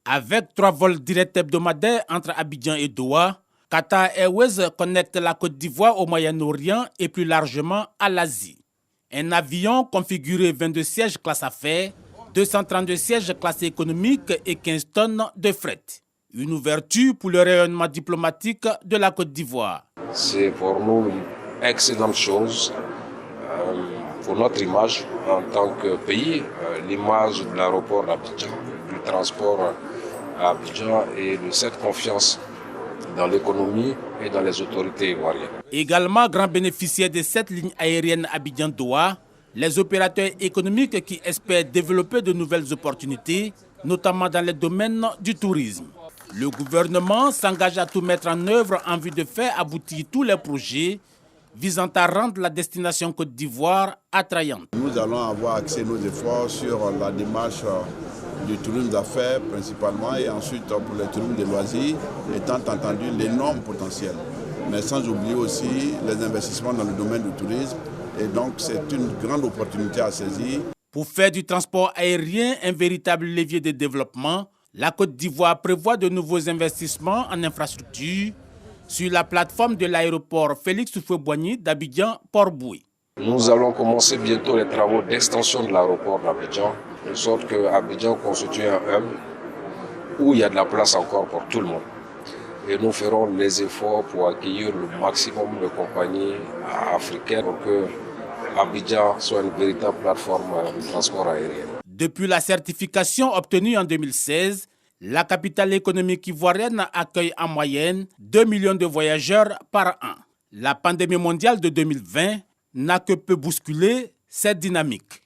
Avec 3 vols directs hebdomadaires entre Abidjan et Doha, Qatar Airways connecte la Côte d'Ivoire au Moyen-Orient et plus largement à l'Asie. Un avion configuré 22 sièges classe affaires, 232 sièges classe économique et 15 tonnes de fret. Une ouverture pour le rayonnement diplomatique de la Côte d'Ivoire. C'est pour nous une excellente chose pour notre image en tant que pays, l'image de l'aéroport d'Abidjan, du transport à Abidjan et de cette confiance dans l'économie et dans les autorités ivoiriennes. Également grand bénéficiaire de cette ligne aérienne Abidjan-Doha, les opérateurs économiques qui espèrent développer de nouvelles opportunités, notamment dans les domaines du tourisme. Le gouvernement s'engage à tout mettre en œuvre en vue de faire aboutir tous les projets visant à rendre la destination Côte d'Ivoire attrayante. Nous allons avoir axé nos efforts sur la démarche du tourisme d'affaires principalement et ensuite pour le tourisme de loisirs, étant entendu l'énorme potentiel. Mais sans oublier aussi les investissements dans le domaine du tourisme et donc c'est une grande opportunité à saisir. Pour faire du transport aérien un véritable levier de développement, la Côte d'Ivoire prévoit de nouveaux investissements en infrastructure sur la plateforme de l'aéroport Félix Houphouët-Boigny d'Abidjan-Port-Boué. Nous allons commencer bientôt les travaux d'extension de l'aéroport d'Abidjan, de sorte que Abidjan constitue un hub où il y a de la place encore pour tout le monde. Et nous ferons les efforts pour accueillir le maximum de compagnies africaines pour que Abidjan soit une véritable plateforme de transport aérien. Depuis la certification obtenue en 2016, la capitale économique ivoirienne accueille en moyenne 2 millions de voyageurs par an. La pandémie mondiale de 2020 n'a que peu bousculé cette dynamique.